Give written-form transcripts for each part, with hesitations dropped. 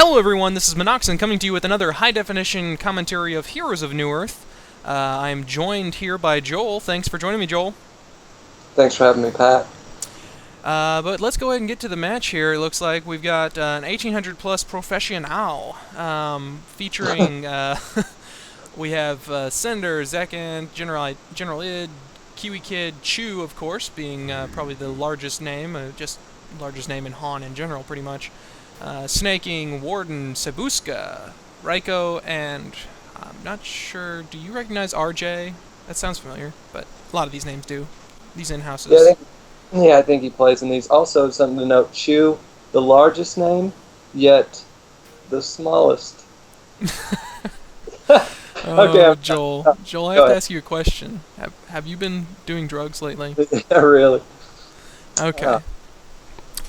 Hello everyone, this is Minoxen coming to you with another high-definition commentary of Heroes of Newerth. I'm joined here by Joel. Thanks for joining me, Joel. Thanks for having me, Pat. But let's go ahead and get to the match here. It looks like we've got an 1800-plus professional featuring... we have Cinder, Zekent, generalid, kiwikid, Chu, of course, being probably the largest name, just largest name in Han in general, pretty much. Snaking, Warden, Sebuska, Rycho, and I'm not sure, do you recognize rjaaay? That sounds familiar, but a lot of these names do. These in-houses. Yeah, I think he plays in these. Also, something to note, Chu, the largest name, yet the smallest. Okay, Joel, I have to ask you a question. Have you been doing drugs lately? Yeah, really. Okay.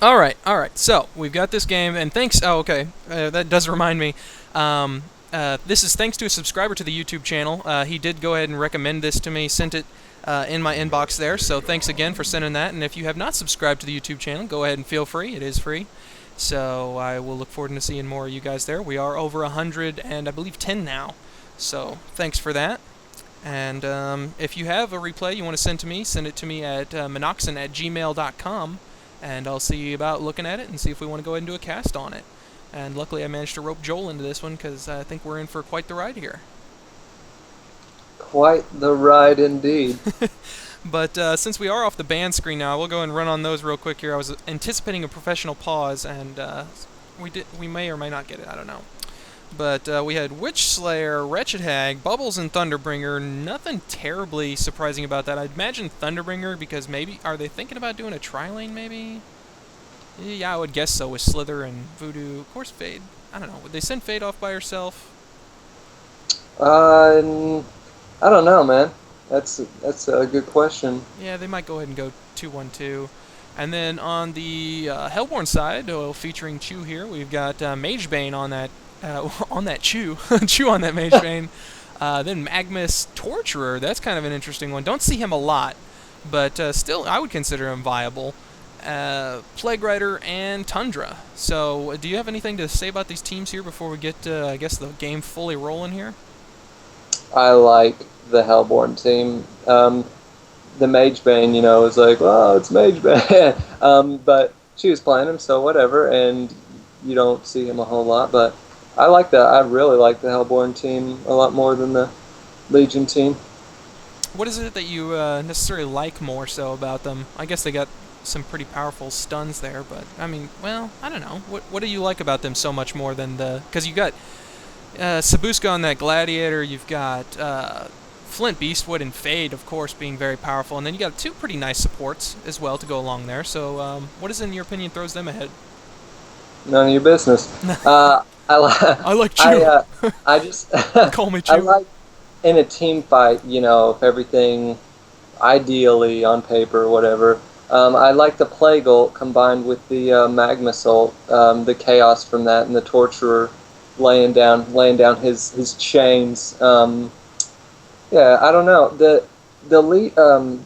Alright, so we've got this game, and thanks, that does remind me, this is thanks to a subscriber to the YouTube channel. He did go ahead and recommend this to me, sent it in my inbox there, so thanks again for sending that, and if you have not subscribed to the YouTube channel, go ahead and feel free, it is free, so I will look forward to seeing more of you guys there. We are over 100 and I believe 10 now, so thanks for that. And if you have a replay you want to send it to me at minoxen@gmail.com. And I'll see about looking at it and see if we want to go ahead and do a cast on it. And luckily I managed to rope Joel into this one because I think we're in for quite the ride here. Quite the ride indeed. But since we are off the ban screen now, we'll go and run on those real quick here. I was anticipating a professional pause, and we may or may not get it, I don't know. But we had Witch Slayer, Wretched Hag, Bubbles, and Thunderbringer. Nothing terribly surprising about that. I'd imagine Thunderbringer because maybe... Are they thinking about doing a tri-lane, maybe? Yeah, I would guess so with Slither and Voodoo. Of course, Fade. I don't know. Would they send Fade off by herself? I don't know, man. That's a good question. Yeah, they might go ahead and go 2-1-2. And then on the Hellborn side, featuring Chu here, we've got Magebane on that... on that Chu on that Magebane. Then Magmus Torturer, that's kind of an interesting one. Don't see him a lot, but still I would consider him viable. Plague Rider and Tundra. So do you have anything to say about these teams here before we get, I guess, the game fully rolling here? I like the Hellborn team. The Magebane, is like, well, it's Magebane. But she was playing him, so whatever, and you don't see him a whole lot, but I like that. I really like the Hellborn team a lot more than the Legion team. What is it that you necessarily like more so about them? I guess they got some pretty powerful stuns there, but I mean, well, I don't know. What do you like about them so much more than the? Because you got Sebuska on that Gladiator. You've got Flint, Beastwood, and Fade, of course, being very powerful, and then you got two pretty nice supports as well to go along there. So, what is, in your opinion, throws them ahead? None of your business. I like Chu. I just call me Chu. I like in a team fight, if everything ideally on paper or whatever. I like the Plague ult combined with the Magmus ult, the chaos from that, and the Torturer laying down his chains. Yeah, I don't know. The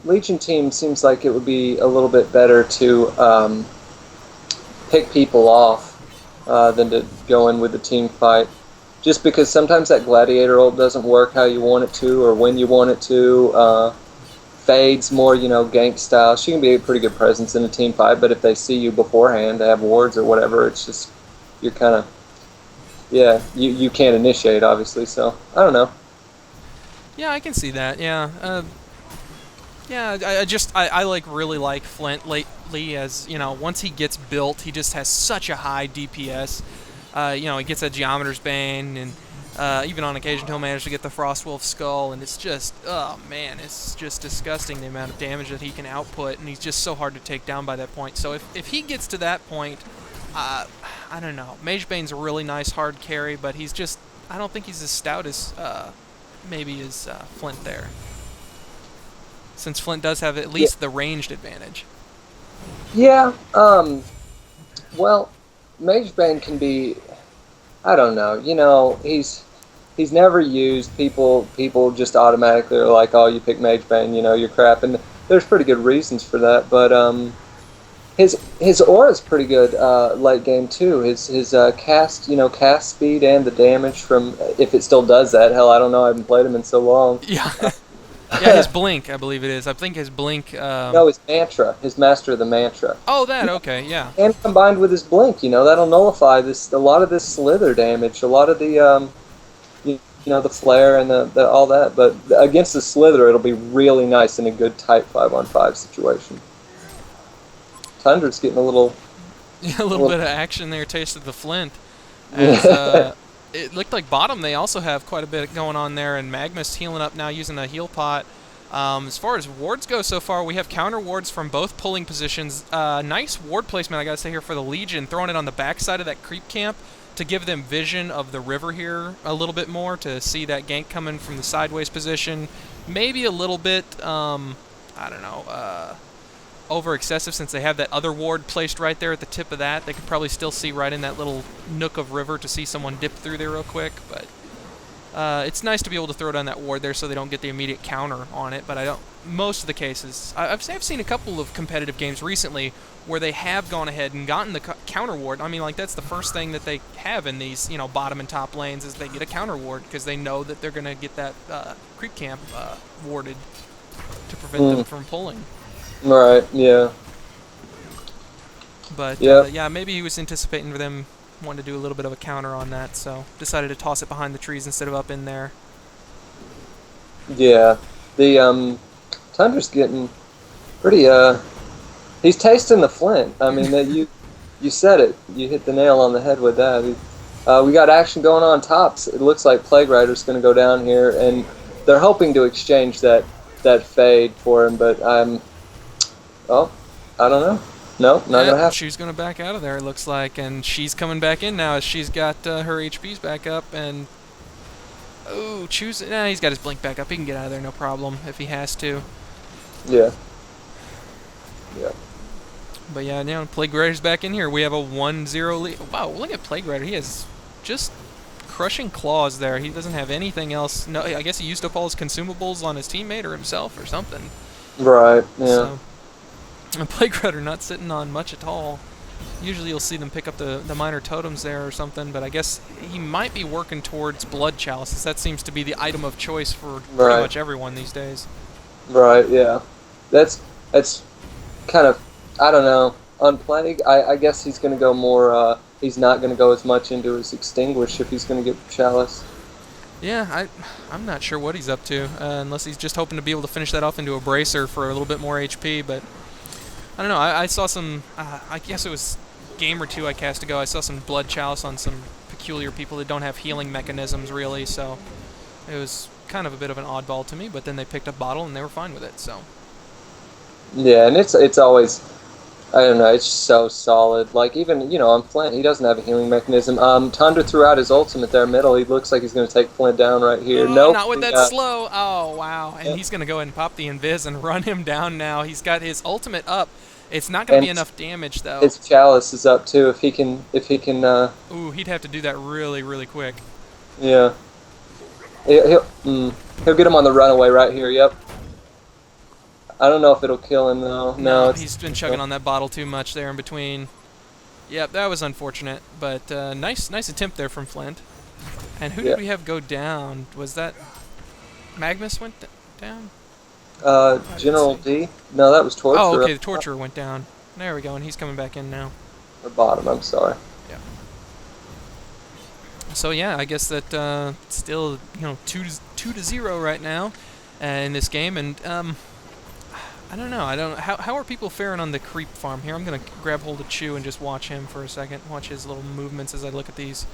Legion team seems like it would be a little bit better to pick people off than to go in with the team fight. Just because sometimes that Gladiator ult doesn't work how you want it to or when you want it to. Fade's more, Ganks style. She can be a pretty good presence in a team fight, but if they see you beforehand, they have wards or whatever, it's just, you're kind of, yeah, you can't initiate, obviously, so, I don't know. Yeah, I can see that, yeah. Yeah, I really like Flint lately as, once he gets built, he just has such a high DPS. He gets that Geometer's Bane, and even on occasion he'll manage to get the Frostwolf Skull, and it's just, oh man, it's just disgusting the amount of damage that he can output, and he's just so hard to take down by that point. So if he gets to that point, I don't know. Magebane's a really nice hard carry, but he's just, I don't think he's as stout as maybe as Flint there. Since Flint does have at least the ranged advantage. Yeah, well, Magebane can be, I don't know, he's never used. People just automatically are like, oh, you pick Magebane, you're crap, and there's pretty good reasons for that, but his aura's pretty good late game too. His cast speed and the damage from, if it still does that. Hell, I don't know. I haven't played him in so long. Yeah. Yeah, his blink, I believe it is. I think his blink. No, his mantra, his master of the mantra. Oh, that okay, yeah. And combined with his blink, that'll nullify a lot of this slither damage, a lot of the the flare and the all that. But against the slither, it'll be really nice in a good tight 5-on-5 situation. Tundra's getting a little A little bit of action there, taste of the flint. As, it looked like bottom they also have quite a bit going on there, and Magma's healing up now using a heal pot. As far as wards go so far, we have counter wards from both pulling positions. Nice ward placement, I gotta say, here for the Legion, throwing it on the backside of that creep camp to give them vision of the river here a little bit more, to see that gank coming from the sideways position. Maybe a little bit, I don't know, over excessive, since they have that other ward placed right there at the tip of that. They could probably still see right in that little nook of river to see someone dip through there real quick, but it's nice to be able to throw it on that ward there so they don't get the immediate counter on it. But I don't, most of the cases, I've seen a couple of competitive games recently where they have gone ahead and gotten the counter ward. I mean, like, that's the first thing that they have in these, bottom and top lanes, is they get a counter ward, because they know that they're going to get that creep camp warded to prevent them from pulling. Right, yeah. But, yeah, maybe he was anticipating for them wanting to do a little bit of a counter on that, so decided to toss it behind the trees instead of up in there. Yeah. The, Tundra's getting pretty, he's tasting the flint. I mean, you said it. You hit the nail on the head with that. We got action going on tops. It looks like Plague Rider's going to go down here, and they're hoping to exchange that fade for him, but oh, I don't know. No, not going to happen. She's going to back out of there, it looks like, and she's coming back in now as she's got her HPs back up, and oh, he's got his blink back up. He can get out of there, no problem, if he has to. Yeah. Yeah. But yeah, now Plague Rider's back in here. We have a 1-0 lead. Wow, look at Plague Rider. He has just crushing claws there. He doesn't have anything else. No, I guess he used up all his consumables on his teammate or himself or something. Right, yeah. So, and Plague Rider not sitting on much at all. Usually you'll see them pick up the minor totems there or something, but I guess he might be working towards Blood Chalices. That seems to be the item of choice for pretty much everyone these days. Right, yeah. That's kind of, I don't know, on Plague, I guess he's going to go more, he's not going to go as much into his Extinguish if he's going to get Chalice. Yeah, I'm not sure what he's up to, unless he's just hoping to be able to finish that off into a Bracer for a little bit more HP, but I don't know. I saw some, I guess it was a game or two I cast ago, I saw some Blood Chalice on some peculiar people that don't have healing mechanisms, really, so it was kind of a bit of an oddball to me, but then they picked up Bottle and they were fine with it, so. Yeah, and it's always, I don't know, it's so solid. Like, even, on Flint, he doesn't have a healing mechanism. Tundra threw out his ultimate there middle. He looks like he's going to take Flint down right here. Oh, nope, not with that slow. Oh, wow. And he's going to go ahead and pop the Invis and run him down now. He's got his ultimate up. It's not going to be enough damage, though. His Chalice is up, too, if he can... Ooh, he'd have to do that really, really quick. Yeah. He'll get him on the runaway right here, yep. I don't know if it'll kill him, though. No, he's been chugging on that bottle too much there in between. Yep, that was unfortunate, but nice attempt there from Flint. And who did we have go down? Was that Magnus went down? General D? No, that was Torturer. Oh, okay, the Torturer went down. There we go, and he's coming back in now. Or bottom, I'm sorry. Yeah. So yeah, I guess that still 2-0 right now in this game, and I don't know. How are people faring on the creep farm here? I'm gonna grab hold of Chew and just watch him for a second. Watch his little movements as I look at these.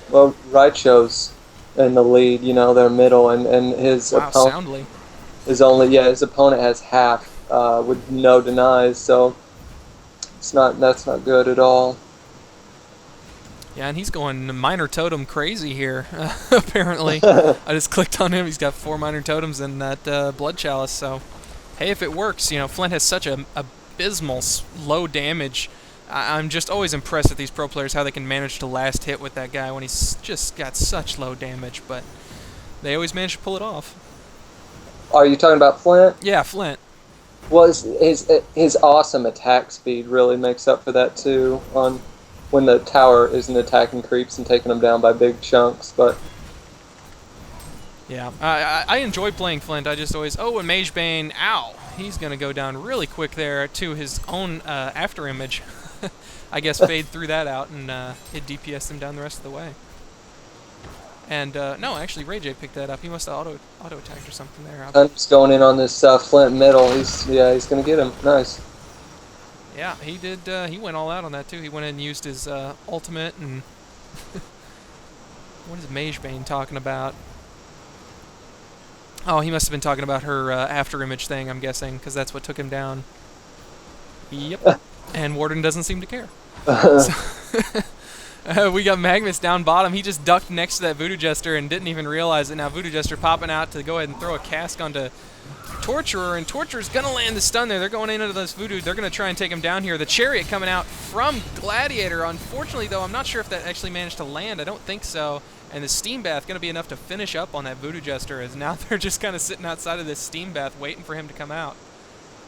Well, Rycho's in the lead. They're middle, and his opponent. Soundly. His opponent has half with no denies, so that's not good at all. Yeah, and he's going minor totem crazy here, apparently. I just clicked on him. He's got 4 minor totems and that Blood Chalice, so hey, if it works. Flint has such a abysmal low damage. I'm just always impressed with these pro players, how they can manage to last hit with that guy when he's just got such low damage, but they always manage to pull it off. Are you talking about Flint? Yeah, Flint. Well, his awesome attack speed really makes up for that too. On when the tower isn't attacking creeps and taking them down by big chunks, but Yeah, I enjoy playing Flint. I just always and Magebane, ow, he's gonna go down really quick there to his own after image. I guess fade threw that out and it DPS'd him down the rest of the way. And no, actually rjaaay picked that up. He must have auto attacked or something there. I'm just going in on this Flint middle. He's gonna get him. Nice. Yeah, he did. He went all out on that too. He went in and used his ultimate and what is Magebane talking about? Oh, he must have been talking about her after image thing, I'm guessing, because that's what took him down. Yep. And Warden doesn't seem to care. We got Magnus down bottom. He just ducked next to that Voodoo Jester and didn't even realize it. Now Voodoo Jester popping out to go ahead and throw a cask onto Torturer, and Torturer's going to land the stun there. They're going into this Voodoo. They're going to try and take him down here. The Chariot coming out from Gladiator. Unfortunately, though, I'm not sure if that actually managed to land. I don't think so. And the Steam Bath going to be enough to finish up on that Voodoo Jester, as now they're just kind of sitting outside of this Steam Bath waiting for him to come out.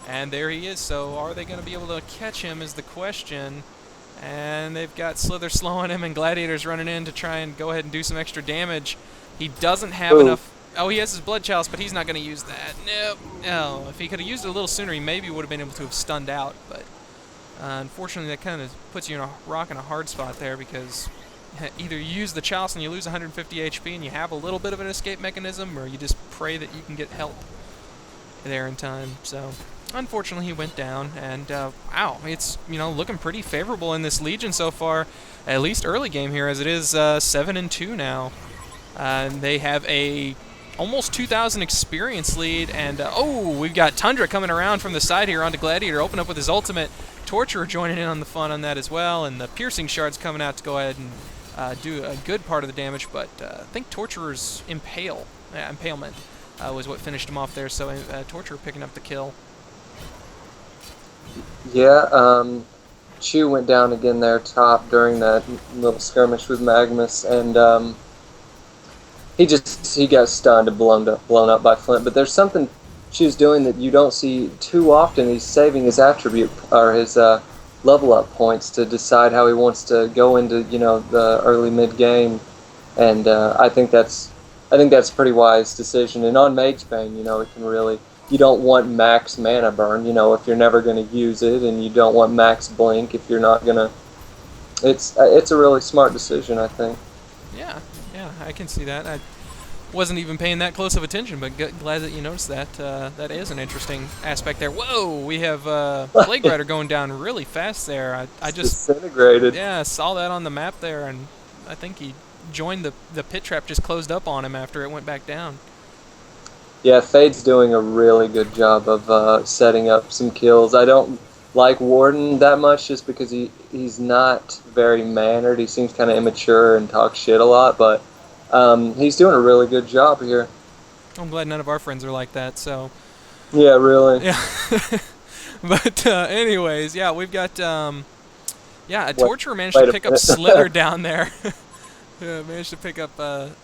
And there he is. So are they going to be able to catch him is the question. And they've got Slither slowing him, and Gladiator's running in to try and go ahead and do some extra damage. He doesn't have enough. Oh, he has his Blood Chalice, but he's not going to use that. Nope. No. If he could have used it a little sooner, he maybe would have been able to have stunned out. But unfortunately, that kind of puts you in a rock and a hard spot there, because either you use the Chalice and you lose 150 HP and you have a little bit of an escape mechanism, or you just pray that you can get help there in time. So unfortunately, he went down, and wow, it's looking pretty favorable in this Legion so far, at least early game here, as it is 7-2 now. And they have a almost 2,000 experience lead, and we've got Tundra coming around from the side here onto Gladiator, open up with his ultimate. Torturer joining in on the fun on that as well, and the Piercing Shard's coming out to go ahead and do a good part of the damage, but I think Torturer's impalement was what finished him off there, so Torturer picking up the kill. Yeah, Chew went down again there top during that little skirmish with Magnus, and he got stunned and blown up by Flint. But there's something Chew's doing that you don't see too often. He's saving his attribute or his level up points to decide how he wants to go into the early mid game, and I think that's a pretty wise decision. And on Magebane, it can really. You don't want max mana burn, if you're never going to use it, and you don't want max blink if you're not going to. It's a really smart decision, I think. Yeah, I can see that. I wasn't even paying that close of attention, but glad that you noticed that. That is an interesting aspect there. Whoa, we have Plague Rider going down really fast there. I just disintegrated. Yeah, saw that on the map there, and I think he joined the pit trap, just closed up on him after it went back down. Yeah, Fade's doing a really good job of setting up some kills. I don't like Warden that much just because he's not very mannered. He seems kind of immature and talks shit a lot, but he's doing a really good job here. I'm glad none of our friends are like that, so... Yeah, really. Yeah. But anyways, yeah, we've got... a Torturer managed to pick up Slither down there. Managed to pick up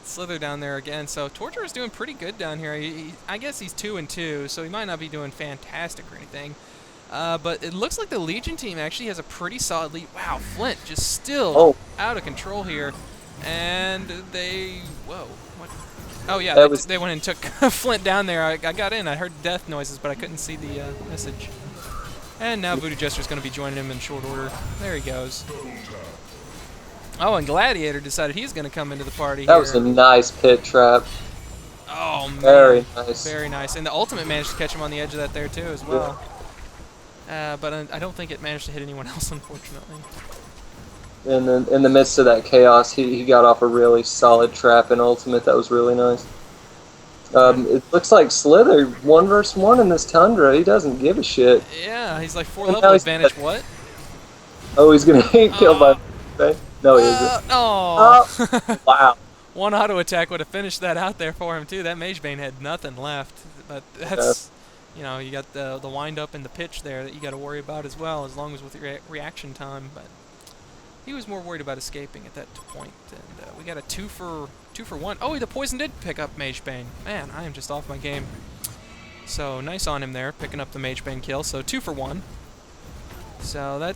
Slither down there again. So Torturer is doing pretty good down here. I guess he's 2-2, so he might not be doing fantastic or anything. But it looks like the Legion team actually has a pretty solid lead. Wow, Flint just still out of control here. And they... Whoa. What? Oh, yeah, they went and took Flint down there. I got in. I heard death noises, but I couldn't see the message. And now Voodoo Jester's going to be joining him in short order. There he goes. Oh, and Gladiator decided he's going to come into the party. That was a nice pit trap. Oh, man. Very nice. Very nice. And the ultimate managed to catch him on the edge of that there, too, as well. Yeah. But I don't think it managed to hit anyone else, unfortunately. In the midst of that chaos, he got off a really solid trap and ultimate. That was really nice. It looks like Slither 1 versus 1 in this Tundra. He doesn't give a shit. Yeah, he's like 4 level advantage. What? Oh, he's going to get killed by... No, he isn't. Oh. Wow. One auto attack would have finished that out there for him, too. That Magebane had nothing left. But that's, you got the wind up and the pitch there that you got to worry about as well, as long as with your reaction time. But he was more worried about escaping at that point. And we got a 2 for 1. Oh, the poison did pick up Magebane. Man, I am just off my game. So nice on him there, picking up the Magebane kill. So 2 for 1. So